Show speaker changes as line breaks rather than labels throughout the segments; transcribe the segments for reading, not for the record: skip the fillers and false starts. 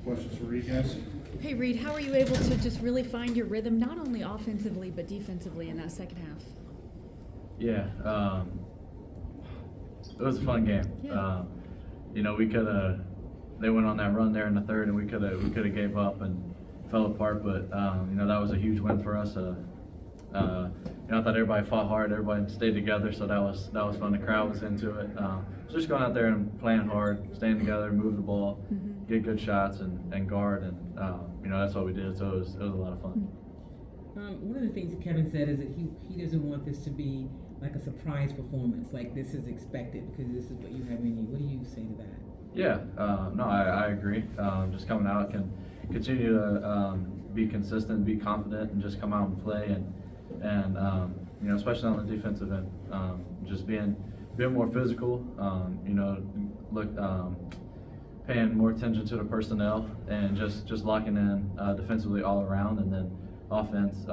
Questions for Reed, guys?
Hey Reed, how are you able to just really find your rhythm, not only offensively but defensively in that second half?
Yeah, it was a fun game.
Yeah.
We could have. They went on that run there in the third, and we could have gave up and fell apart. But that was a huge win for us. I thought everybody fought hard, everybody stayed together, so that was fun. The crowd was into it. So just going out there and playing hard, staying together, move the ball, get good shots, and guard, and that's what we did. So it was a lot of fun.
One of the things that Kevin said is that he doesn't want this to be like a surprise performance, like this is expected because this is what you have in you. What do you say to that?
Yeah, no, I agree. Just coming out can continue to be consistent, be confident, and just come out and play, and especially on the defensive end, just being more physical. Paying more attention to the personnel and just locking in defensively all around, and then offense.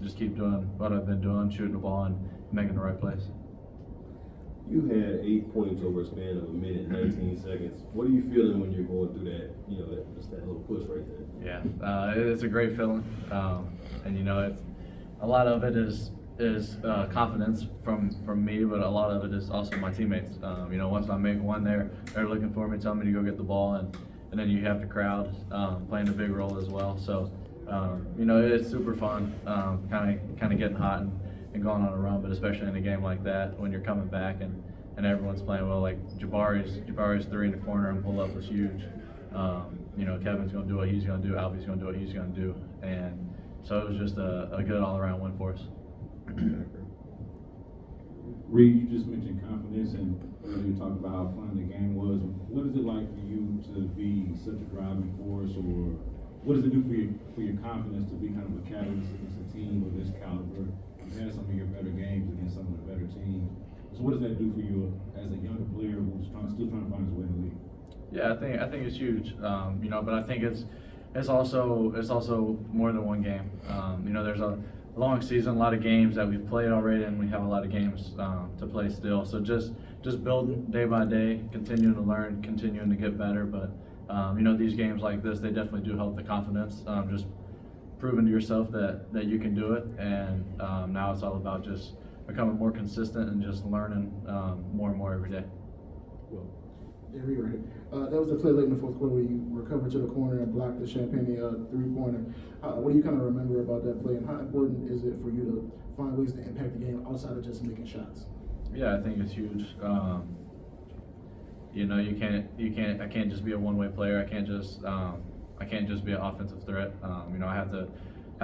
Just keep doing what I've been doing, shooting the ball and making the right plays.
You had 8 points over a span of a minute and 19 seconds. What are you feeling when you're going through that, just that little push right there?
Yeah, it's a great feeling. And it's a lot of it is confidence from me, but a lot of it is also my teammates. Once I make one, they're looking for me, telling me to go get the ball, and then you have the crowd playing a big role as well. So, it's super fun, kind of getting hot and going on a run, but especially in a game like that when you're coming back and everyone's playing well. Like Jabari's three in the corner and pull up was huge. Kevin's going to do what he's going to do. Albie's going to do what he's going to do, and so it was just a good all-around win for us.
Reed, you just mentioned confidence, and earlier you talked about how fun the game was. What is it like for you to be such a driving force, or what does it do for your confidence to be kind of a catalyst against a team of this caliber? You've had some of your better games against some of the better teams. So what does that do for you as a younger player who's still trying to find his way in the league?
Yeah, I think it's huge. But I think it's also more than one game. There's a long season, a lot of games that we've played already, and we have a lot of games to play still. So just building day by day, continuing to learn, continuing to get better. But these games like this, they definitely do help the confidence. Just proving to yourself that you can do it, and now it's all about just becoming more consistent and just learning more and more every day.
Well, yeah, right. That was the play late in the fourth quarter where you recovered to the corner and blocked the Champagne three-pointer. What do you kind of remember about that play, and how important is it for you to find ways to impact the game outside of just making shots?
Yeah, I think it's huge. I can't just be a one-way player. I can't just be an offensive threat. I have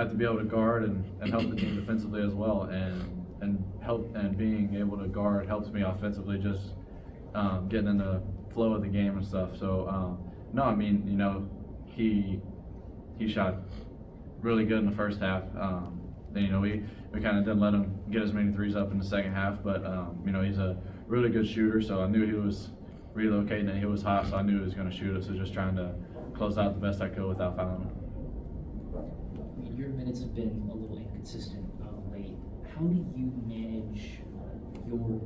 to be able to guard and help the team defensively as well, and being able to guard helps me offensively, just getting in the flow of the game and stuff. So he shot really good in the first half. Then we kind of didn't let him get as many threes up in the second half, but he's a really good shooter, so I knew he was relocating and he was hot, so I knew he was going to shoot it. So just trying to close out the best I could without fouling him.
Your minutes have been a little inconsistent of late. How do you manage your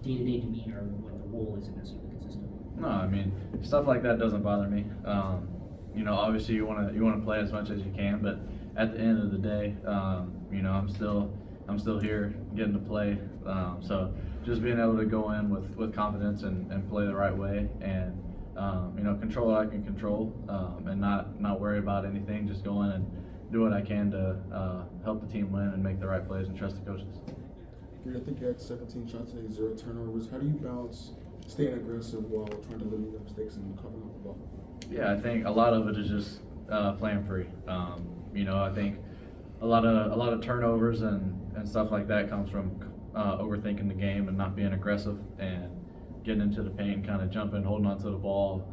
day-to-day demeanor when the role isn't necessarily consistent?
No, stuff like that doesn't bother me. Obviously you want to play as much as you can, but at the end of the day, I'm still here getting to play. So just being able to go in with confidence and play the right way, and control what I can control, and not worry about anything. Just go in and do what I can to help the team win and make the right plays and trust the coaches.
I think you had 17 shots today, 0 turnovers. How do you balance staying aggressive while trying to limit your mistakes and covering up the ball?
Yeah, I think a lot of it is just playing free. I think a lot of turnovers and stuff like that comes from overthinking the game and not being aggressive and getting into the paint, kind of jumping, holding onto the ball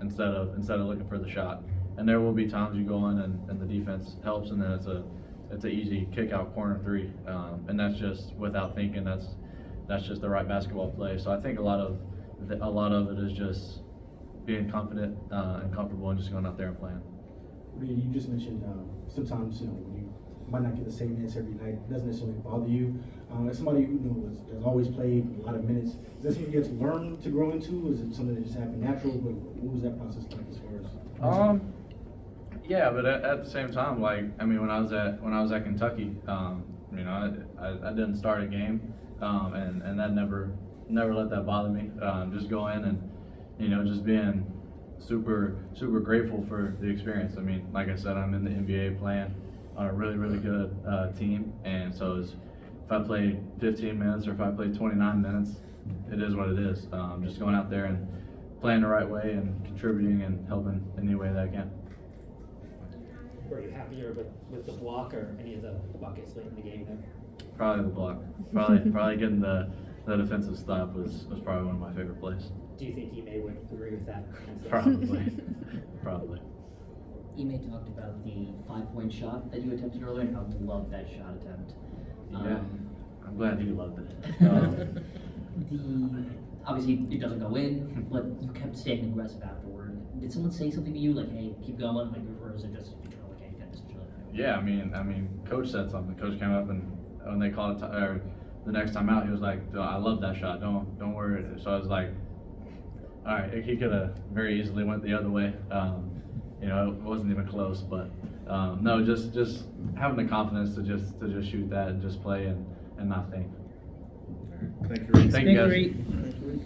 instead of looking for the shot. And there will be times you go in and the defense helps, and then it's an easy kick out corner three, and that's just without thinking. That's just the right basketball play. So I think a lot of it is just being confident and comfortable and just going out there and playing.
You just mentioned sometimes when might not get the same minutes every night. It doesn't necessarily bother you. As somebody who has always played a lot of minutes, is that something you have to learn to grow into? Is it something that just happened natural? But what was that process like as far as?
Yeah, but at the same time, like, I mean, when I was at Kentucky, you know, I didn't start a game, and that never let that bother me. Just go in and, you know, just being super grateful for the experience. I mean, like I said, I'm in the NBA playing on a really good team, and so if I play 15 minutes or if I play 29 minutes, it is what it is. Just going out there and playing the right way and contributing and helping any way that I can.
Were you happier with the block or any of the buckets late in the game there?
Probably the block. Probably getting the defensive stop was probably one of my favorite plays.
Do you think Ime would agree with that?
Probably.
Ime talked about the 5-point shot that you attempted earlier and how he loved that shot attempt.
Yeah, I'm glad he loved it.
Obviously it doesn't go in, but you kept staying aggressive afterward. Did someone say something to you like, "Hey, keep going," like, or is it just like, "Hey, just chill"?
Yeah, I mean, Coach said something. Coach came up and when they called it, or the next time out, he was like, "I love that shot. Don't worry." So I was like, all right, he could have very easily went the other way. You know, it wasn't even close, but no, just having the confidence to just shoot that and just play and not think.
Thank you.
Thank you guys.
Victory.
Thank you.